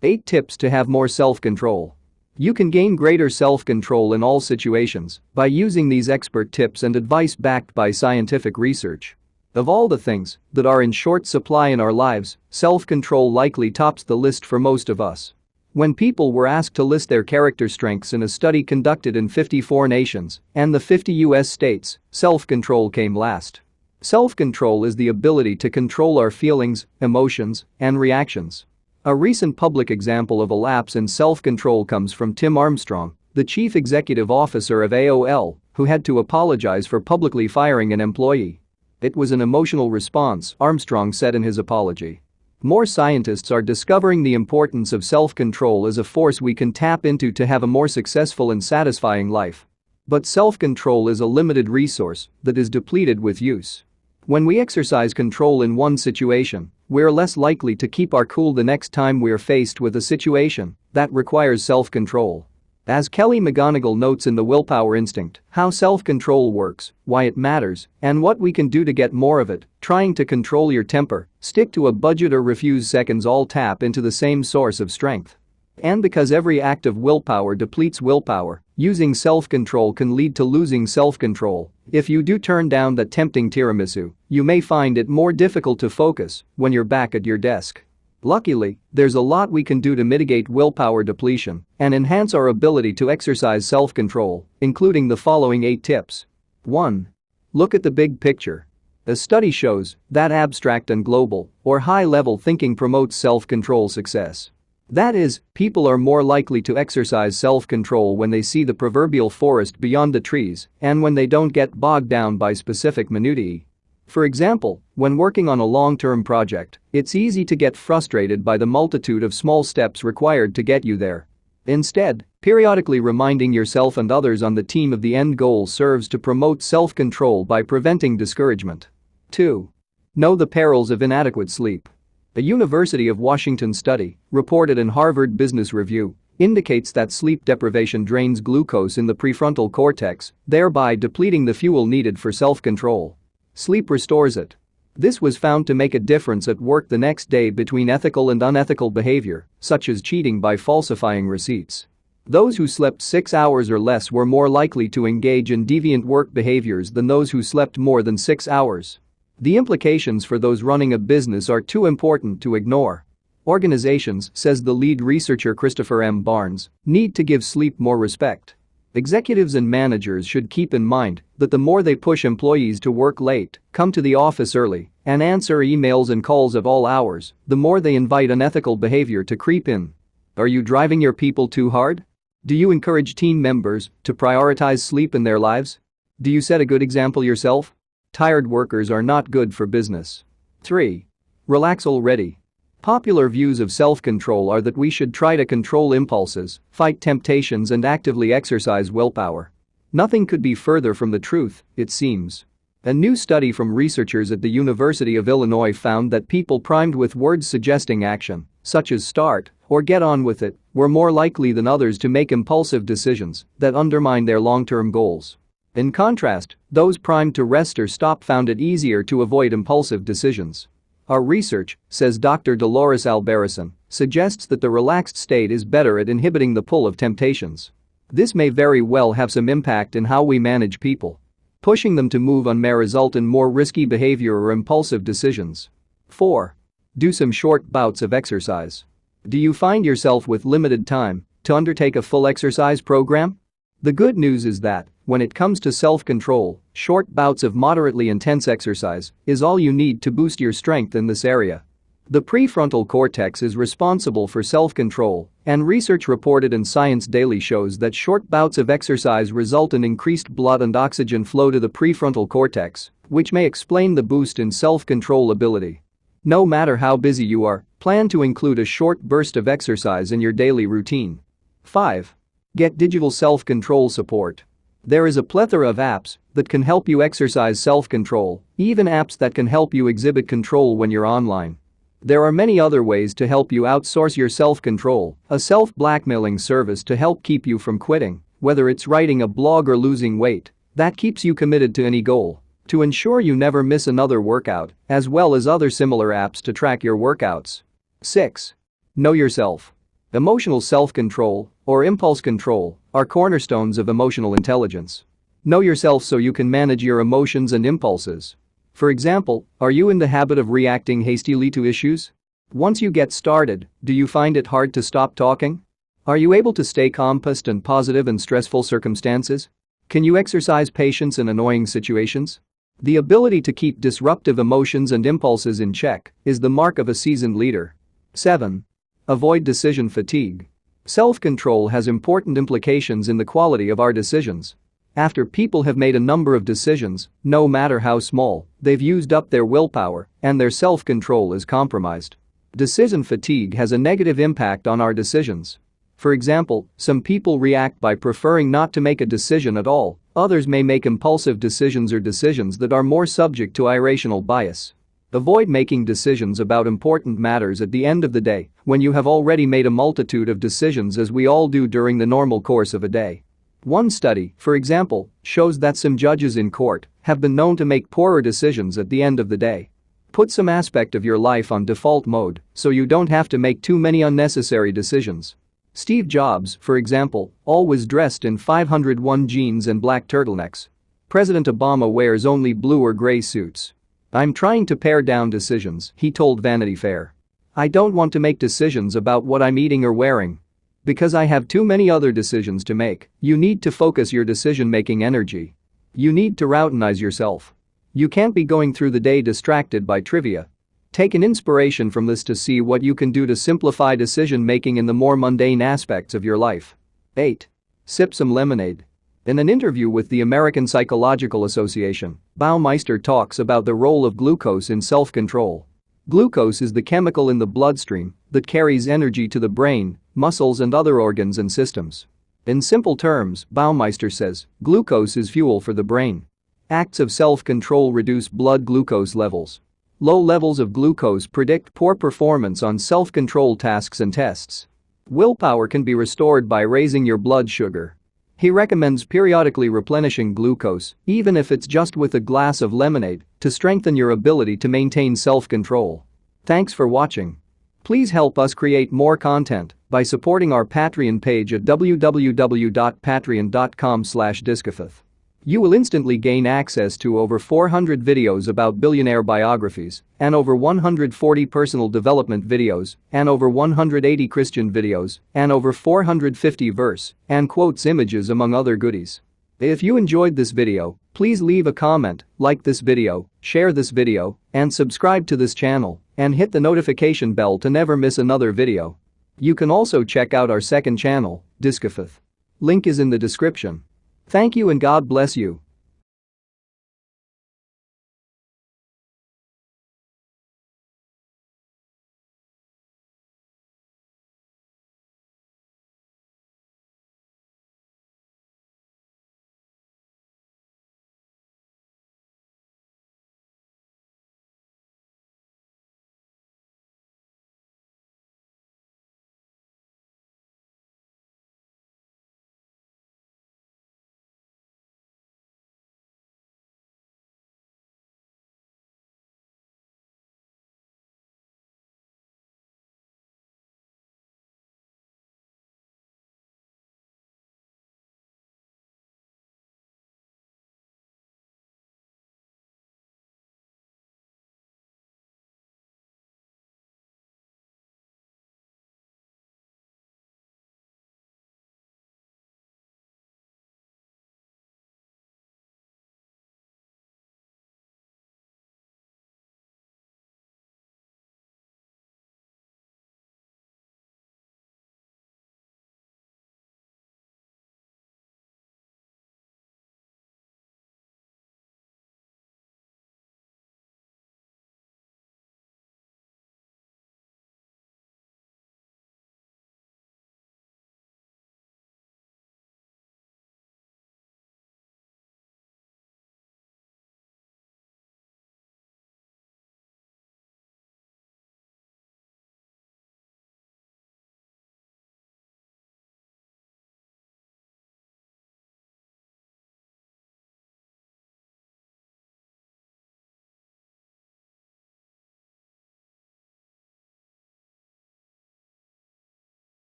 8 tips to have more self-control. You can gain greater self-control in all situations by using these expert tips and advice backed by scientific research. Of all the things that are in short supply in our lives, self-control likely tops the list for most of us. When people were asked to list their character strengths in a study conducted in 54 nations and the 50 US states, self-control came last. Self-control is the ability to control our feelings, emotions, and reactions. A recent public example of a lapse in self-control comes from Tim Armstrong, the chief executive officer of AOL, who had to apologize for publicly firing an employee. It was an emotional response, Armstrong said in his apology. More scientists are discovering the importance of self-control as a force we can tap into to have a more successful and satisfying life. But self-control is a limited resource that is depleted with use. When we exercise control in one situation, we're less likely to keep our cool the next time we're faced with a situation that requires self-control. As Kelly McGonigal notes in The Willpower Instinct, how self-control works, why it matters, and what we can do to get more of it, trying to control your temper, stick to a budget or refuse seconds all tap into the same source of strength. And because every act of willpower depletes willpower, using self-control can lead to losing self-control. If you do turn down that tempting tiramisu, you may find it more difficult to focus when you're back at your desk. Luckily, there's a lot we can do to mitigate willpower depletion and enhance our ability to exercise self-control, including the following 8 tips. 1. Look at the big picture. A study shows that abstract and global, or high-level thinking promotes self-control success. That is, people are more likely to exercise self-control when they see the proverbial forest beyond the trees and when they don't get bogged down by specific minutiae. For example, when working on a long-term project, it's easy to get frustrated by the multitude of small steps required to get you there. Instead, periodically reminding yourself and others on the team of the end goal serves to promote self-control by preventing discouragement. 2. Know the perils of inadequate sleep. A University of Washington study, reported in Harvard Business Review, indicates that sleep deprivation drains glucose in the prefrontal cortex, thereby depleting the fuel needed for self-control. Sleep restores it. This was found to make a difference at work the next day between ethical and unethical behavior, such as cheating by falsifying receipts. Those who slept 6 hours or less were more likely to engage in deviant work behaviors than those who slept more than 6 hours. The implications for those running a business are too important to ignore. Organizations, says the lead researcher Christopher M. Barnes, need to give sleep more respect. Executives and managers should keep in mind that the more they push employees to work late, come to the office early, and answer emails and calls at all hours, the more they invite unethical behavior to creep in. Are you driving your people too hard? Do you encourage team members to prioritize sleep in their lives? Do you set a good example yourself? Tired workers are not good for business. 3. Relax already. Popular views of self-control are that we should try to control impulses, fight temptations, and actively exercise willpower. Nothing could be further from the truth, it seems. A new study from researchers at the University of Illinois found that people primed with words suggesting action, such as start or get on with it, were more likely than others to make impulsive decisions that undermine their long-term goals. In contrast, those primed to rest or stop found it easier to avoid impulsive decisions. Our research, says Dr. Dolores Albarracin, suggests that the relaxed state is better at inhibiting the pull of temptations. This may very well have some impact in how we manage people. Pushing them to move on may result in more risky behavior or impulsive decisions. 4. Do some short bouts of exercise. Do you find yourself with limited time to undertake a full exercise program? The good news is that, when it comes to self-control, short bouts of moderately intense exercise is all you need to boost your strength in this area. The prefrontal cortex is responsible for self-control, and research reported in Science Daily shows that short bouts of exercise result in increased blood and oxygen flow to the prefrontal cortex, which may explain the boost in self-control ability. No matter how busy you are, plan to include a short burst of exercise in your daily routine. 5. Get digital self-control support. There is a plethora of apps that can help you exercise self-control, even apps that can help you exhibit control when you're online. There are many other ways to help you outsource your self-control, a self-blackmailing service to help keep you from quitting, whether it's writing a blog or losing weight, that keeps you committed to any goal, to ensure you never miss another workout, as well as other similar apps to track your workouts. 6. Know yourself. Emotional self-control, or impulse control, are cornerstones of emotional intelligence. Know yourself so you can manage your emotions and impulses. For example, are you in the habit of reacting hastily to issues? Once you get started, do you find it hard to stop talking? Are you able to stay composed and positive in stressful circumstances? Can you exercise patience in annoying situations? The ability to keep disruptive emotions and impulses in check is the mark of a seasoned leader. 7. Avoid decision fatigue. Self-control has important implications in the quality of our decisions. After people have made a number of decisions, no matter how small, they've used up their willpower and their self-control is compromised. Decision fatigue has a negative impact on our decisions. For example, some people react by preferring not to make a decision at all, others may make impulsive decisions or decisions that are more subject to irrational bias. Avoid making decisions about important matters at the end of the day when you have already made a multitude of decisions, as we all do during the normal course of a day. One study, for example, shows that some judges in court have been known to make poorer decisions at the end of the day. Put some aspect of your life on default mode so you don't have to make too many unnecessary decisions. Steve Jobs, for example, always dressed in 501 jeans and black turtlenecks. President Obama wears only blue or gray suits. "I'm trying to pare down decisions," he told Vanity Fair. "I don't want to make decisions about what I'm eating or wearing. Because I have too many other decisions to make." You need to focus your decision-making energy. You need to routinize yourself. You can't be going through the day distracted by trivia. Take an inspiration from this to see what you can do to simplify decision-making in the more mundane aspects of your life. 8. Sip some lemonade. In an interview with the American Psychological Association, Baumeister talks about the role of glucose in self-control. Glucose is the chemical in the bloodstream that carries energy to the brain, muscles and other organs and systems. In simple terms, Baumeister says, glucose is fuel for the brain. Acts of self-control reduce blood glucose levels. Low levels of glucose predict poor performance on self-control tasks and tests. Willpower can be restored by raising your blood sugar. He recommends periodically replenishing glucose, even if it's just with a glass of lemonade, to strengthen your ability to maintain self-control. Thanks for watching. Please help us create more content by supporting our Patreon page at www.patreon.com/discofith. You will instantly gain access to over 400 videos about billionaire biographies and over 140 personal development videos and over 180 Christian videos and over 450 verse and quotes images, among other goodies. If you enjoyed this video, please leave a comment, like this video, share this video, and subscribe to this channel and hit the notification bell to never miss another video. You can also check out our second channel, Discofith. Link is in the description. Thank you and God bless you.